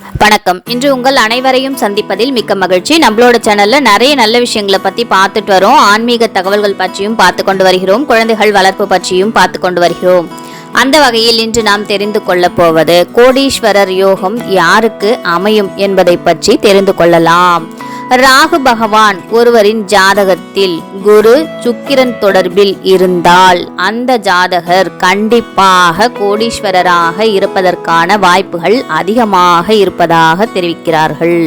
வணக்கம். இன்று உங்கள் அனைவரையும் சந்திப்பதில் மிக்க மகிழ்ச்சி. நம்மளோட சேனல்ல நிறைய நல்ல விஷயங்களை பத்தி பார்த்துட்டு வரோம். ஆன்மீக தகவல்கள் பற்றியும் பார்த்து கொண்டு வருகிறோம். குழந்தைகள் வளர்ப்பு பற்றியும் பார்த்து கொண்டு வருகிறோம். அந்த வகையில் இன்று நாம் தெரிந்து கொள்ள போவது கோடீஸ்வரர் யோகம் யாருக்கு அமையும் என்பதை பற்றி தெரிந்து கொள்ளலாம். ராகு பகவான் ஒருவரின் ஜாதகத்தில் குரு சுக்கிரன் தொடர்பில் இருந்தால் அந்த ஜாதகர் கண்டிப்பாக கோடீஸ்வரராக இருப்பதற்கான வாய்ப்புகள் அதிகமாக இருப்பதாக தெரிவிக்கிறார்கள்.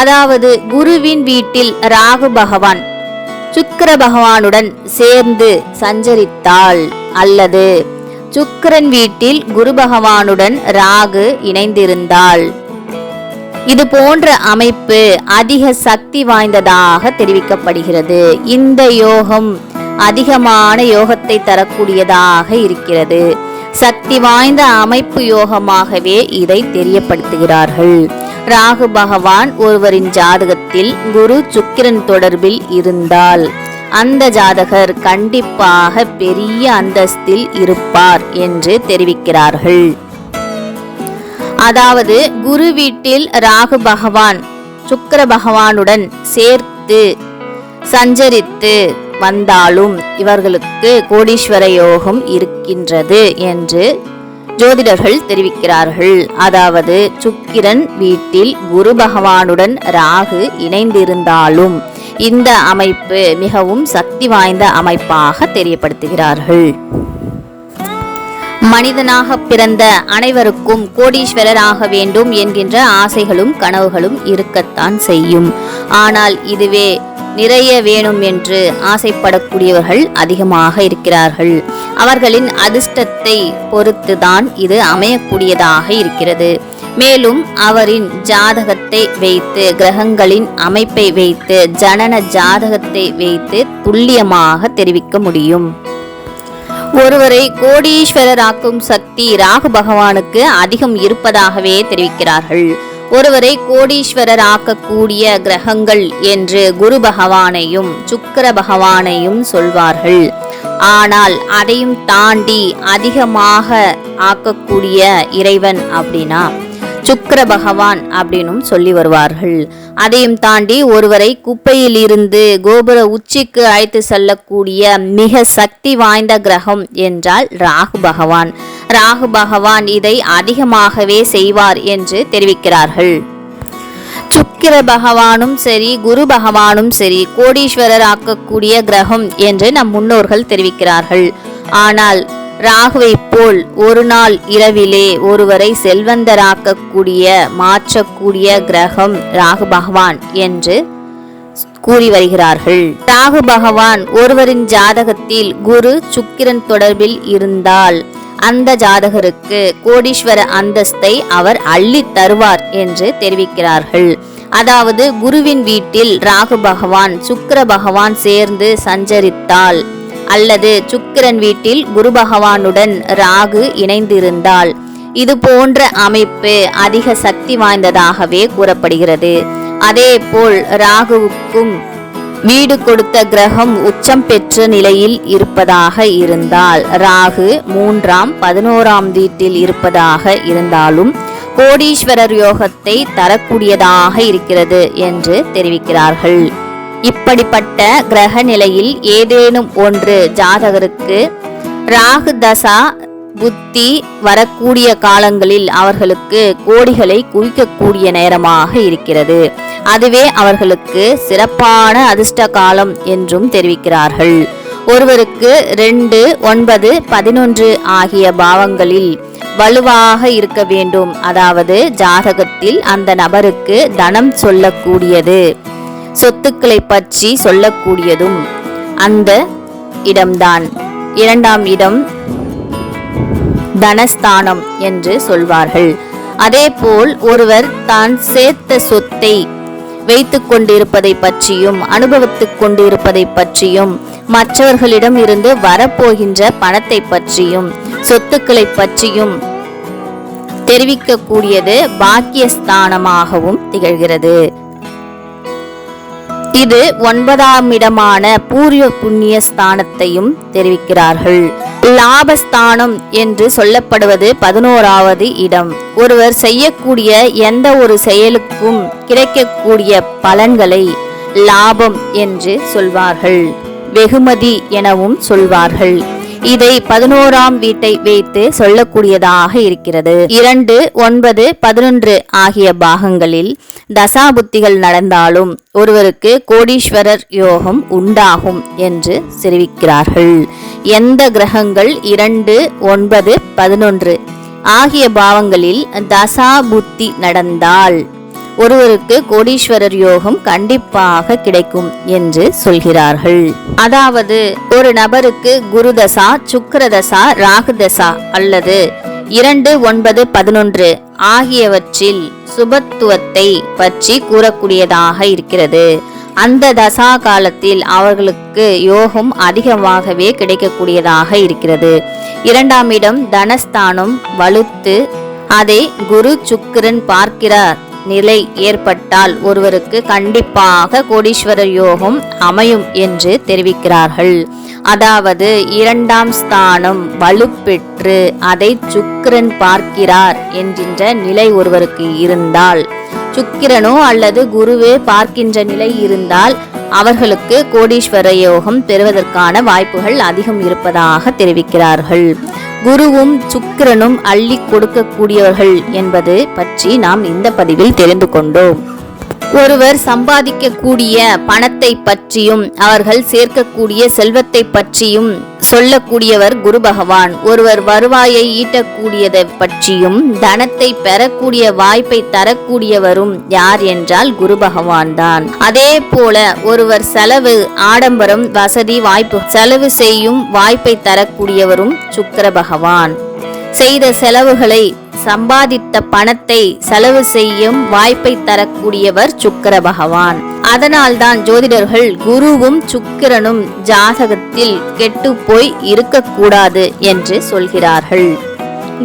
அதாவது குருவின் வீட்டில் ராகு பகவான் சுக்கிர பகவானுடன் சேர்ந்து சஞ்சரித்தால் அல்லது சுக்கிரன் வீட்டில் குரு பகவானுடன் ராகு இணைந்திருந்தால் இது போன்ற அமைப்பு அதிக சக்தி வாய்ந்ததாக தெரிவிக்கப்படுகிறது. இந்த யோகம் அதிகமான யோகத்தை தரக்கூடியதாக இருக்கிறது. சக்தி வாய்ந்த அமைப்பு யோகமாகவே இதை தெரியப்படுத்துகிறார்கள். ராகு பகவான் ஒருவரின் ஜாதகத்தில் குரு சுக்கிரன் தொடர்பில் இருந்தால் அந்த ஜாதகர் கண்டிப்பாக பெரிய அந்தஸ்தில் இருப்பார் என்று தெரிவிக்கிறார்கள். அதாவது குரு வீட்டில் ராகு பகவான் சுக்கிர பகவானுடன் சேர்த்து சஞ்சரித்து வந்தாலும் இவர்களுக்கு கோடீஸ்வர யோகம் இருக்கின்றது என்று ஜோதிடர்கள் தெரிவிக்கிறார்கள். அதாவது சுக்கிரன் வீட்டில் குரு பகவானுடன் ராகு இணைந்திருந்தாலும் இந்த அமைப்பு மிகவும் சக்தி வாய்ந்த அமைப்பாக தெரியப்படுத்துகிறார்கள். மனிதனாக பிறந்த அனைவருக்கும் கோடீஸ்வரர் ஆக வேண்டும் என்கின்ற ஆசைகளும் கனவுகளும் இருக்கத்தான் செய்யும். ஆனால் இதுவே நிறைய வேணும் என்று ஆசைப்படக்கூடியவர்கள் அதிகமாக இருக்கிறார்கள். அவர்களின் அதிர்ஷ்டத்தை பொறுத்துதான் இது அமையக்கூடியதாக இருக்கிறது. மேலும் அவரின் ஜாதகத்தை வைத்து, கிரகங்களின் அமைப்பை வைத்து, ஜனன ஜாதகத்தை வைத்து துல்லியமாக தெரிவிக்க முடியும். ஒருவரை கோடீஸ்வரராக்கும் சக்தி ராகு பகவானுக்கு அதிகம் இருப்பதாகவே தெரிவிக்கிறார்கள். ஒருவரை கோடீஸ்வரர் ஆக்கக்கூடிய கிரகங்கள் என்று குரு பகவானையும் சுக்கிர பகவானையும் சொல்வார்கள். ஆனால் அதையும் தாண்டி அதிகமாக ஆக்கக்கூடிய இறைவன் அப்படின்னா சுக்கிர பகவான் அப்படின்னும் சொல்லி வருவார்கள். அதையும் தாண்டி ஒருவரை குப்பையில் இருந்து கோபுர உச்சிக்கு அழைத்து செல்லக்கூடிய மிக சக்தி வாய்ந்த கிரகம் என்றால் ராகு பகவான். ராகு பகவான் இதை அதிகமாகவே செய்வார் என்று தெரிவிக்கிறார்கள். சுக்கிர பகவானும் சரி, குரு பகவானும் சரி கோடீஸ்வரர் ஆக்கக்கூடிய கிரகம் என்று நம் முன்னோர்கள் தெரிவிக்கிறார்கள். ஆனால் ராகுவை போல் ஒரு நாள் இரவிலே ஒருவரை செல்வந்தராக்கக்கூடிய மாற்றக்கூடிய கிரகம் ராகு பகவான் என்று கூறி வருகிறார்கள். ராகு பகவான் ஒருவரின் ஜாதகத்தில் குரு சுக்கிரன் தொடர்பில் இருந்தால் அந்த ஜாதகருக்கு கோடீஸ்வர அந்தஸ்தை அவர் அள்ளி தருவார் என்று தெரிவிக்கிறார்கள். அதாவது குருவின் வீட்டில் ராகு பகவான் சுக்கிர பகவான் சேர்ந்து சஞ்சரித்தால் அல்லது சுக்கிரன் வீட்டில் குரு பகவானுடன் ராகு இணைந்திருந்தால் இது போன்ற அமைப்பு அதிக சக்தி வாய்ந்ததாகவே கூறப்படுகிறது. அதே போல் ராகுவுக்கும் வீடு கொடுத்த கிரகம் உச்சம் பெற்ற நிலையில் இருப்பதாக இருந்தால், ராகு 3ஆம் 11ஆம் வீட்டில் இருப்பதாக இருந்தாலும் கோடீஸ்வரர் யோகத்தை தரக்கூடியதாக இருக்கிறது என்று தெரிவிக்கிறார்கள். இப்படிப்பட்ட கிரக நிலையில் ஏதேனும் ஒன்று ஜாதகருக்கு ராகு தசா புத்தி வரக்கூடிய காலங்களில் அவர்களுக்கு கோடிகளை குவிக்கக்கூடிய நேரமாக இருக்கிறது. அதுவே அவர்களுக்கு சிறப்பான அதிர்ஷ்ட காலம் என்றும் தெரிவிக்கிறார்கள். ஒருவருக்கு 2, 9, 11 ஆகிய பாவங்களில் வலுவாக இருக்க வேண்டும். அதாவது ஜாதகத்தில் அந்த நபருக்கு தனம் சொல்லக்கூடியது, சொத்துக்களை பற்றி சொல்லக்கூடியதும் அந்த இடம்தான். 2ஆம் இடம் தனஸ்தானம் என்று சொல்வார்கள். அதேபோல் ஒருவர் தான் சேர்த்த சொத்தை வைத்து கொண்டிருப்பதை பற்றியும் அனுபவித்துக் கொண்டிருப்பதை பற்றியும் மற்றவர்களிடம் இருந்து வரப்போகின்ற பணத்தை பற்றியும் சொத்துக்களை பற்றியும் தெரிவிக்கக்கூடியது பாக்கியஸ்தானமாகவும் திகழ்கிறது. இது 9ஆம் இடமான பூர்வ புண்ணிய ஸ்தானத்தையும் தெரிவிக்கிறார்கள். லாபஸ்தானம் என்று சொல்லப்படுவது 11வது இடம். ஒருவர் செய்யக்கூடிய எந்த ஒரு செயலுக்கும் கிடைக்கக்கூடிய பலன்களை லாபம் என்று சொல்வார்கள், வெகுமதி எனவும் சொல்வார்கள். இதை 11ஆம் வீட்டை வைத்து சொல்லக்கூடியதாக இருக்கிறது. 2, 9, 11 ஆகிய பாகங்களில் தசாபுத்திகள் நடந்தாலும் ஒருவருக்கு கோடீஸ்வரர் யோகம் உண்டாகும் என்று தெரிவிக்கிறார்கள். எந்த கிரகங்கள் 2, 9, 11 ஆகிய பாவங்களில் தசாபுத்தி நடந்தால் ஒருவருக்கு கோடீஸ்வரர் யோகம் கண்டிப்பாக கிடைக்கும் என்று சொல்கிறார்கள். அதாவது ஒரு நபருக்கு குரு தசா, சுக்கிர தசா, ராகு தசா அல்லது 2, 9, 11 ஆகியவற்றில் சுபத்துவத்தை பற்றி கூறக்கூடியதாக இருக்கிறது. அந்த தசா காலத்தில் அவர்களுக்கு யோகம் அதிகமாகவே கிடைக்கக்கூடியதாக இருக்கிறது. 2ஆம் இடம் தனஸ்தானம் வலுத்து அதை குரு சுக்கிரன் பார்க்கிறார் நிலை ஏற்பட்டால் ஒருவருக்கு கண்டிப்பாக கோடீஸ்வரர் யோகம் அமையும் என்று தெரிவிக்கிறார்கள். அதாவது 2ஆம் ஸ்தானம் வலுப்பெற்று அதை சுக்கிரன் பார்க்கிறார் என்கின்ற நிலை ஒருவருக்கு இருந்தால், சுக்கிரனோ அல்லது குருவே பார்க்கின்ற நிலை இருந்தால் அவர்களுக்கு கோடீஸ்வர யோகம் பெறுவதற்கான வாய்ப்புகள் அதிகம் இருப்பதாக தெரிவிக்கிறார்கள். குருவும் சுக்கிரனும் அள்ளி கொடுக்கக்கூடியவர்கள் என்பது பற்றி நாம் இந்த பதிவில் தெரிந்து கொண்டோம். ஒருவர் சம்பாதிக்கக்கூடிய பணத்தை பற்றியும் அவர்கள் சேர்க்கக்கூடிய செல்வத்தை பற்றியும் சொல்லக்கூடியவர் குரு பகவான். ஒருவர் வருவாயை ஈட்டக்கூடியதை பற்றியும் தனத்தை பெறக்கூடிய வாய்ப்பை தரக்கூடியவரும் யார் என்றால் குரு பகவான் தான். அதே போல ஒருவர் செலவு, ஆடம்பரம், வசதி, வாய்ப்பு செலவு செய்யும் வாய்ப்பை தரக்கூடியவரும் சுக்கிர பகவான். செய்த செலவுகளை, சம்பாதித்த பணத்தை செலவு செய்யும் வாய்ப்பை தரக்கூடியவர் சுக்கிர பகவான். அதனால்தான் ஜோதிடர்கள் குருவும் சுக்கிரனும் ஜாதகத்தில் கெட்டு போய் இருக்கக்கூடாது என்று சொல்கிறார்கள்.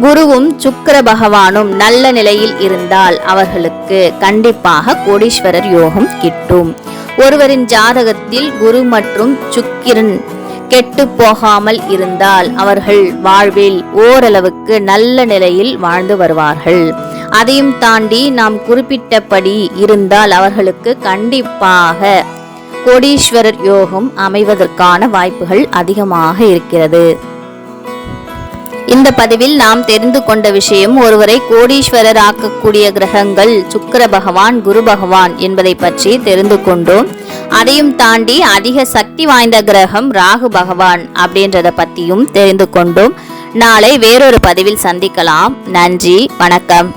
குருவும் சுக்கிர பகவானும் நல்ல நிலையில் இருந்தால் அவர்களுக்கு கண்டிப்பாக கோடீஸ்வரர் யோகம் கிட்டும். ஒருவரின் ஜாதகத்தில் குரு மற்றும் சுக்கிரன் கெட்டு போகாமல் இருந்தால் அவர்கள் வாழ்வில் ஓரளவுக்கு நல்ல நிலையில் வாழ்ந்து வருவார்கள். அதையும் தாண்டி நாம் குறிப்பிட்டபடி இருந்தால் அவர்களுக்கு கண்டிப்பாக கோடீஸ்வரர் யோகம் அமைவதற்கான வாய்ப்புகள் அதிகமாக இருக்கிறது. இந்த பதிவில் நாம் தெரிந்து கொண்ட விஷயம், ஒருவரை கோடீஸ்வரர் ஆக்கக்கூடிய கிரகங்கள் சுக்கிர பகவான், குரு பகவான் என்பதை பற்றி தெரிந்து கொண்டோம். அதையும் தாண்டி அதிக சக்தி வாய்ந்த கிரகம் ராகு பகவான் அப்படின்றத பற்றியும் தெரிந்து கொண்டோம். நாளை வேறொரு பதிவில் சந்திக்கலாம். நன்றி, வணக்கம்.